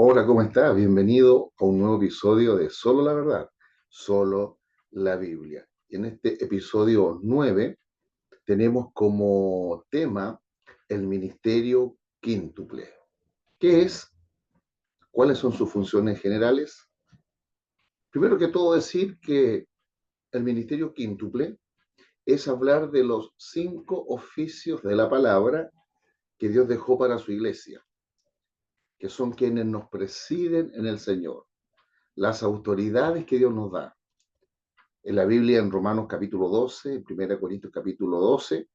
Hola, ¿cómo estás? Bienvenido a un nuevo episodio de Solo la Verdad, Solo la Biblia. En este episodio 9 tenemos como tema el ministerio quíntuple. ¿Qué es? ¿Cuáles son sus funciones generales? Primero que todo decir que el ministerio quíntuple es hablar de los 5 oficios de la palabra que Dios dejó para su iglesia, que son quienes nos presiden en el Señor, las autoridades que Dios nos da. En la Biblia, en Romanos capítulo 12, en 1 Corintios capítulo 12,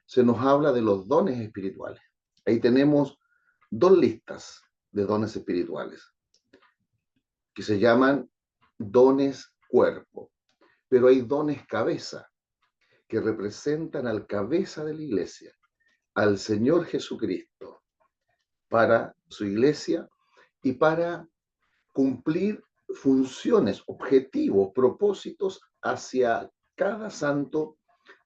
se nos habla de los dones espirituales. Ahí tenemos dos listas de dones espirituales que se llaman dones cuerpo, pero hay dones cabeza que representan al cabeza de la iglesia, al Señor Jesucristo, para su iglesia y para cumplir funciones, objetivos, propósitos hacia cada santo,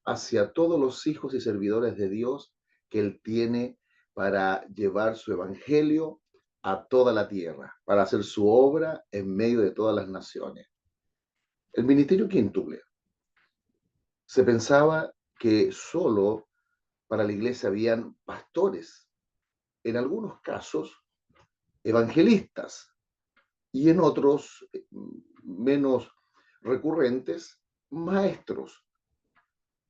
hacia todos los hijos y servidores de Dios que Él tiene para llevar su evangelio a toda la tierra, para hacer su obra en medio de todas las naciones. El ministerio quíntuple. Se pensaba que solo para la iglesia habían pastores, en algunos casos evangelistas y en otros menos recurrentes, maestros.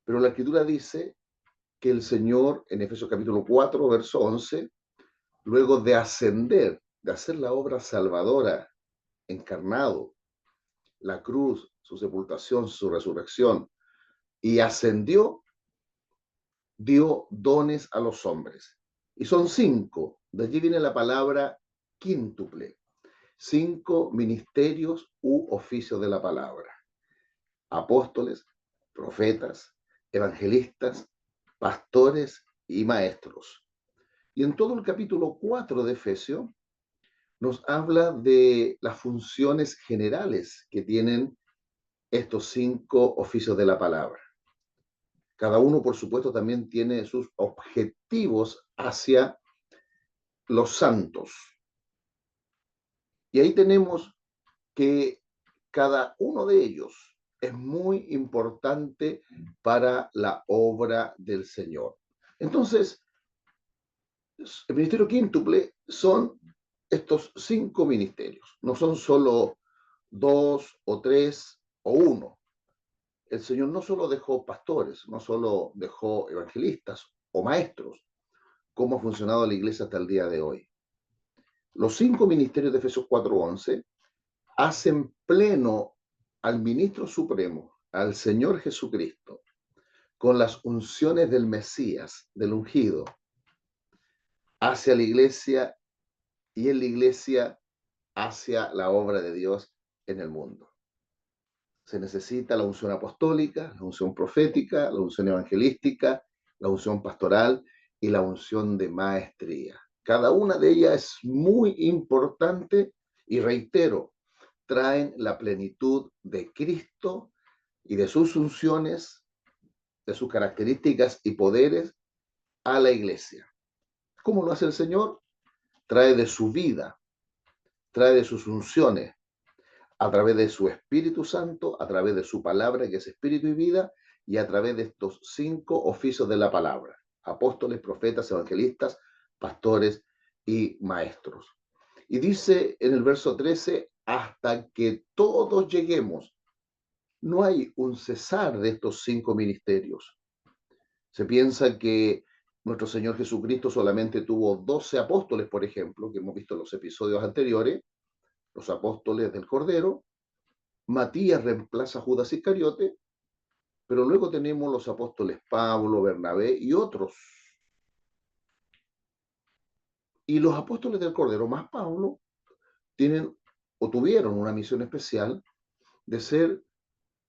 Pero la escritura dice que el Señor, en Efesios capítulo 4, verso 11, luego de ascender, de hacer la obra salvadora, encarnado, la cruz, su sepultación, su resurrección, y ascendió, dio dones a los hombres. Y son 5, de allí viene la palabra quíntuple, 5 ministerios u oficios de la palabra. Apóstoles, profetas, evangelistas, pastores y maestros. Y en todo el capítulo 4 de Efesios nos habla de las funciones generales que tienen estos 5 oficios de la palabra. Cada uno, por supuesto, también tiene sus objetivos hacia los santos. Y ahí tenemos que cada uno de ellos es muy importante para la obra del Señor. Entonces, el ministerio quíntuple son estos 5 ministerios, no son solo 2 o 3 o 1. El Señor no solo dejó pastores, no solo dejó evangelistas o maestros, como ha funcionado la iglesia hasta el día de hoy. Los 5 ministerios de Efesios 4:11 hacen pleno al ministro supremo, al Señor Jesucristo, con las unciones del Mesías, del ungido, hacia la iglesia y en la iglesia hacia la obra de Dios en el mundo. Se necesita la unción apostólica, la unción profética, la unción evangelística, la unción pastoral y la unción de maestría. Cada una de ellas es muy importante y reitero, traen la plenitud de Cristo y de sus unciones, de sus características y poderes a la iglesia. ¿Cómo lo hace el Señor? Trae de su vida, trae de sus unciones, a través de su Espíritu Santo, a través de su palabra, que es espíritu y vida, y a través de estos 5 oficios de la palabra: apóstoles, profetas, evangelistas, pastores y maestros. Y dice en el verso 13, hasta que todos lleguemos. No hay un cesar de estos 5 ministerios. Se piensa que nuestro Señor Jesucristo solamente tuvo 12 apóstoles, por ejemplo, que hemos visto en los episodios anteriores, los apóstoles del Cordero. Matías reemplaza a Judas Iscariote, pero luego tenemos los apóstoles Pablo, Bernabé y otros. Y los apóstoles del Cordero más Pablo tienen o tuvieron una misión especial de ser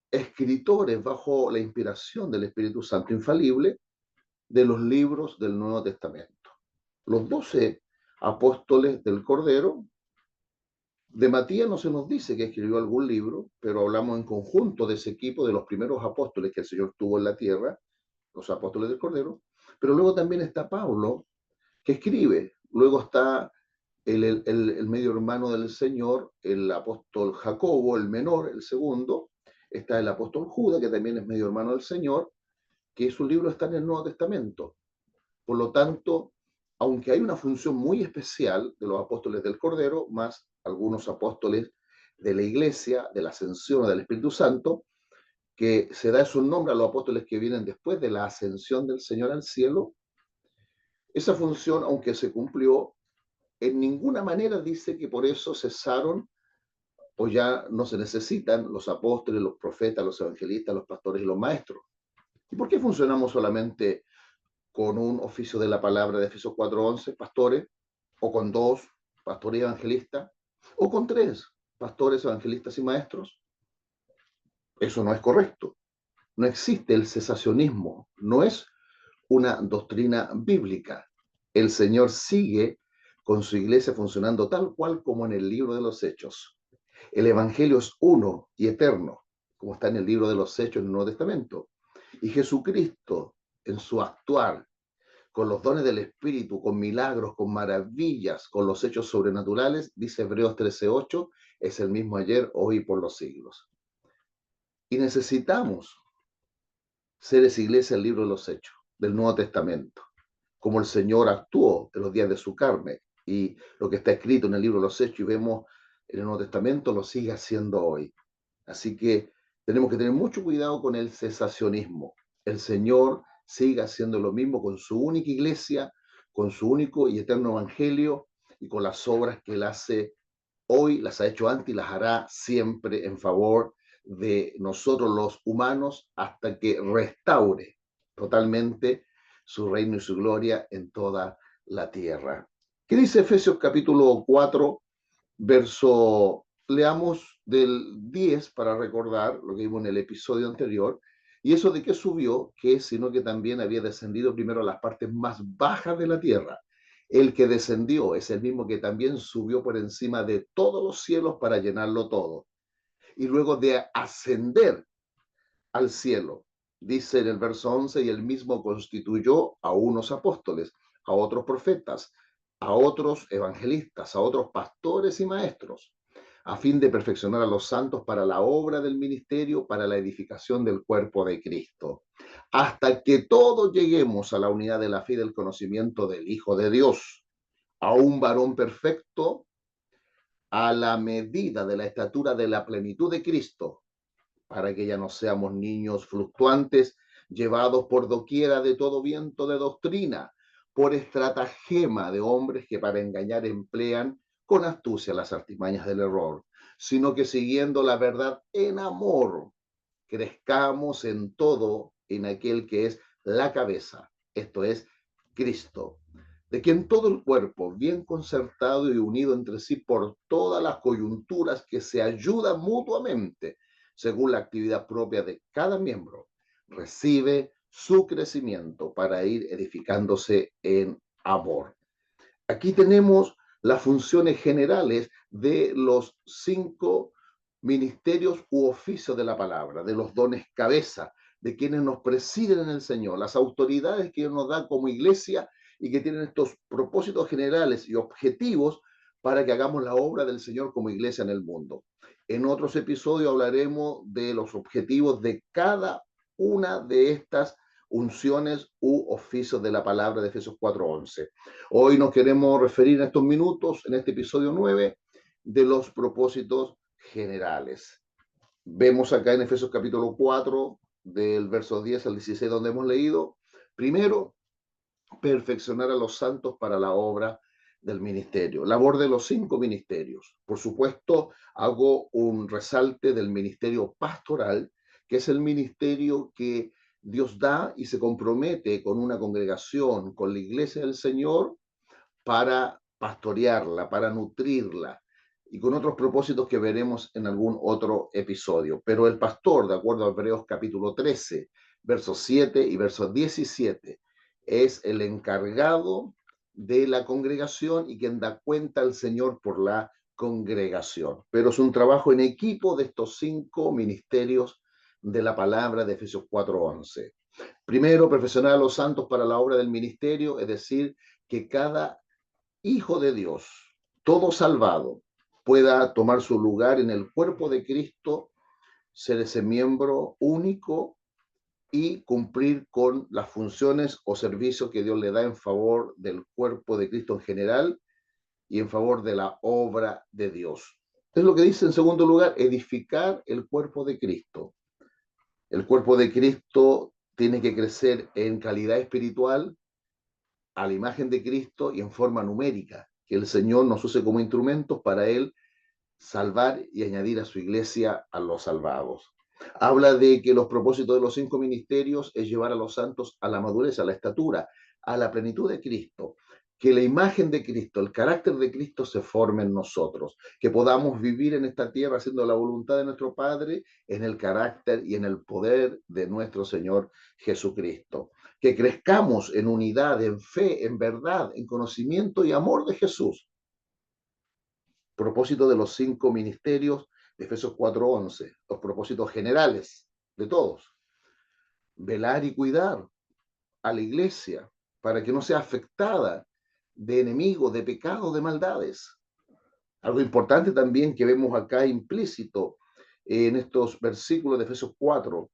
escritores bajo la inspiración del Espíritu Santo infalible de los libros del Nuevo Testamento. Los 12 apóstoles del Cordero, de Matías no se nos dice que escribió algún libro, pero hablamos en conjunto de ese equipo de los primeros apóstoles que el Señor tuvo en la tierra, los apóstoles del Cordero, pero luego también está Pablo, que escribe, luego está el medio hermano del Señor, el apóstol Jacobo, el menor, el segundo. Está el apóstol Judas, que también es medio hermano del Señor, que sus libros están en el Nuevo Testamento. Por lo tanto, aunque hay una función muy especial de los apóstoles del Cordero, más algunos apóstoles de la Iglesia, de la Ascensión o del Espíritu Santo, que se da su nombre a los apóstoles que vienen después de la ascensión del Señor al cielo, esa función, aunque se cumplió, en ninguna manera dice que por eso cesaron o ya no se necesitan los apóstoles, los profetas, los evangelistas, los pastores y los maestros. ¿Y por qué funcionamos solamente con un oficio de la palabra de Efesios 4:11, pastores, o con dos, pastores y evangelistas, o con tres, pastores, evangelistas y maestros? Eso no es correcto. No existe el cesacionismo, no es una doctrina bíblica. El Señor sigue con su iglesia funcionando tal cual como en el libro de los Hechos. El Evangelio es uno y eterno, como está en el libro de los Hechos en el Nuevo Testamento. Y Jesucristo, en su actuar, con los dones del Espíritu, con milagros, con maravillas, con los hechos sobrenaturales, dice Hebreos 13:8, es el mismo ayer, hoy y por los siglos. Y necesitamos ser esa iglesia del libro de los Hechos, del Nuevo Testamento, como el Señor actuó en los días de su carne. Y lo que está escrito en el libro de los Hechos y vemos en el Nuevo Testamento lo sigue haciendo hoy. Así que tenemos que tener mucho cuidado con el cesacionismo. El Señor sigue haciendo lo mismo con su única iglesia, con su único y eterno evangelio y con las obras que Él hace hoy, las ha hecho antes y las hará siempre en favor de nosotros los humanos hasta que restaure totalmente su reino y su gloria en toda la tierra. ¿Qué dice Efesios capítulo 4, verso, leamos del 10 para recordar lo que vimos en el episodio anterior? Y eso de que subió, que es sino que también había descendido primero a las partes más bajas de la tierra. El que descendió es el mismo que también subió por encima de todos los cielos para llenarlo todo. Y luego de ascender al cielo, dice en el verso 11, y él mismo constituyó a unos apóstoles, a otros profetas, a otros evangelistas, a otros pastores y maestros, a fin de perfeccionar a los santos para la obra del ministerio, para la edificación del cuerpo de Cristo, hasta que todos lleguemos a la unidad de la fe y del conocimiento del Hijo de Dios, a un varón perfecto, a la medida de la estatura de la plenitud de Cristo, para que ya no seamos niños fluctuantes, llevados por doquiera de todo viento de doctrina, por estratagema de hombres que para engañar emplean con astucia las artimañas del error, sino que siguiendo la verdad en amor, crezcamos en todo en aquel que es la cabeza, esto es Cristo, de quien todo el cuerpo, bien concertado y unido entre sí por todas las coyunturas que se ayudan mutuamente, según la actividad propia de cada miembro, recibe su crecimiento para ir edificándose en amor. Aquí tenemos las funciones generales de los 5 ministerios u oficios de la palabra, de los dones cabeza, de quienes nos presiden en el Señor, las autoridades que nos da como iglesia y que tienen estos propósitos generales y objetivos para que hagamos la obra del Señor como iglesia en el mundo. En otros episodios hablaremos de los objetivos de cada una de estas unciones u oficios de la palabra de Efesios 4:11. Hoy nos queremos referir en estos minutos, en este episodio 9, de los propósitos generales. Vemos acá en Efesios capítulo 4, del verso 10 al 16, donde hemos leído, primero, perfeccionar a los santos para la obra del ministerio, labor de los 5 ministerios. Por supuesto, hago un resalte del ministerio pastoral, que es el ministerio que Dios da y se compromete con una congregación, con la iglesia del Señor, para pastorearla, para nutrirla y con otros propósitos que veremos en algún otro episodio. Pero el pastor, de acuerdo a Hebreos capítulo 13, versos 7 y versos 17, es el encargado de la congregación y quien da cuenta al Señor por la congregación. Pero es un trabajo en equipo de estos 5 ministerios de la palabra de Efesios 4:11. Primero, perfeccionar a los santos para la obra del ministerio, es decir, que cada hijo de Dios, todo salvado pueda tomar su lugar en el cuerpo de Cristo, ser ese miembro único y cumplir con las funciones o servicios que Dios le da en favor del cuerpo de Cristo en general y en favor de la obra de Dios. Es lo que dice en segundo lugar, edificar el cuerpo de Cristo. El cuerpo de Cristo tiene que crecer en calidad espiritual, a la imagen de Cristo y en forma numérica, que el Señor nos use como instrumentos para Él salvar y añadir a su iglesia a los salvados. Habla de que los propósitos de los 5 ministerios es llevar a los santos a la madurez, a la estatura, a la plenitud de Cristo. Que la imagen de Cristo, el carácter de Cristo se forme en nosotros, que podamos vivir en esta tierra haciendo la voluntad de nuestro Padre en el carácter y en el poder de nuestro Señor Jesucristo. Que crezcamos en unidad, en fe, en verdad, en conocimiento y amor de Jesús. Propósito de los 5 ministerios de Efesios 4:11, los propósitos generales de todos. Velar y cuidar a la iglesia para que no sea afectada de enemigos, de pecados, de maldades. Algo importante también que vemos acá implícito en estos versículos de Efesios 4,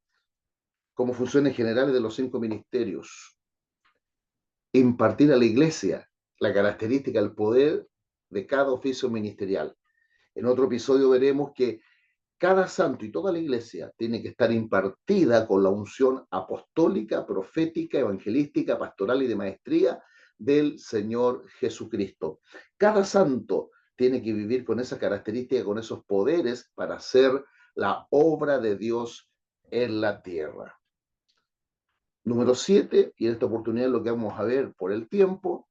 como funciones generales de los 5 ministerios. Impartir a la iglesia la característica, el poder de cada oficio ministerial. En otro episodio veremos que cada santo y toda la iglesia tiene que estar impartida con la unción apostólica, profética, evangelística, pastoral y de maestría del Señor Jesucristo. Cada santo tiene que vivir con esa característica, con esos poderes para hacer la obra de Dios en la tierra. Número 7, y en esta oportunidad lo que vamos a ver por el tiempo,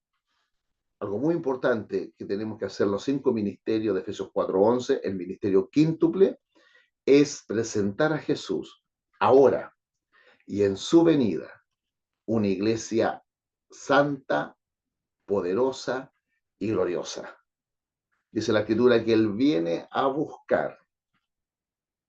algo muy importante que tenemos que hacer los 5 ministerios de Efesios 4:11, el ministerio quíntuple, es presentar a Jesús ahora y en su venida una iglesia santa, poderosa y gloriosa. Dice la Escritura que Él viene a buscar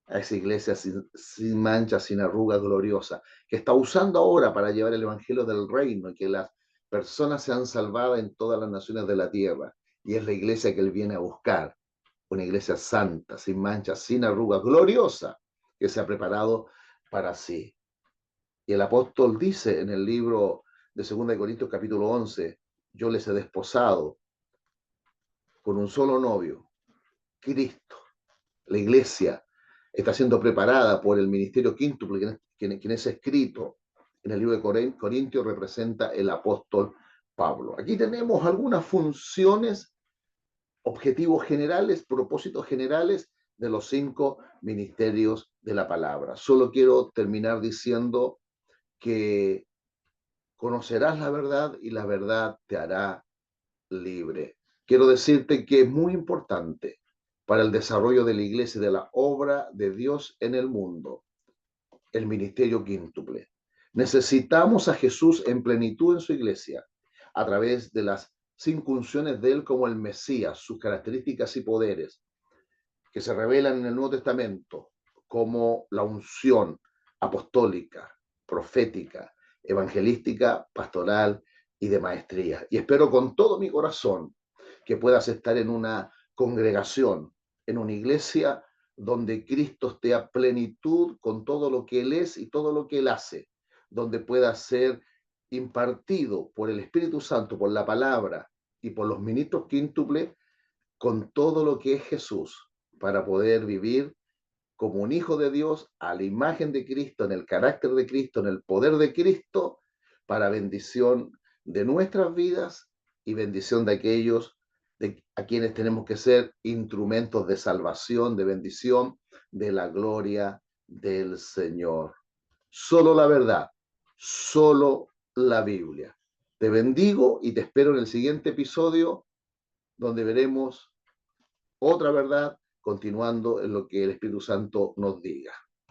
a esa iglesia sin mancha, sin arruga, gloriosa, que está usando ahora para llevar el evangelio del reino y que las personas sean salvadas en todas las naciones de la tierra. Y es la iglesia que Él viene a buscar, una iglesia santa, sin mancha, sin arruga, gloriosa, que se ha preparado para sí. Y el apóstol dice en el libro de 2 de Corintios capítulo 11, yo les he desposado con un solo novio, Cristo. La iglesia está siendo preparada por el ministerio quíntuple, quien es escrito en el libro de Corintios, representa el apóstol Pablo. Aquí tenemos algunas funciones, objetivos generales, propósitos generales de los 5 ministerios de la palabra. Solo quiero terminar diciendo que conocerás la verdad y la verdad te hará libre. Quiero decirte que es muy importante para el desarrollo de la iglesia y de la obra de Dios en el mundo, el ministerio quíntuple. Necesitamos a Jesús en plenitud en su iglesia, a través de las 5 unciones de Él como el Mesías, sus características y poderes, que se revelan en el Nuevo Testamento, como la unción apostólica, profética, evangelística, pastoral y de maestría. Y espero con todo mi corazón que puedas estar en una congregación, en una iglesia donde Cristo esté a plenitud con todo lo que Él es y todo lo que Él hace, donde pueda ser impartido por el Espíritu Santo, por la palabra y por los ministros quíntuples, con todo lo que es Jesús, para poder vivir como un hijo de Dios a la imagen de Cristo, en el carácter de Cristo, en el poder de Cristo, para bendición de nuestras vidas y bendición de aquellos a quienes tenemos que ser instrumentos de salvación, de bendición, de la gloria del Señor. Solo la verdad, solo la Biblia. Te bendigo y te espero en el siguiente episodio, donde veremos otra verdad, continuando en lo que el Espíritu Santo nos diga.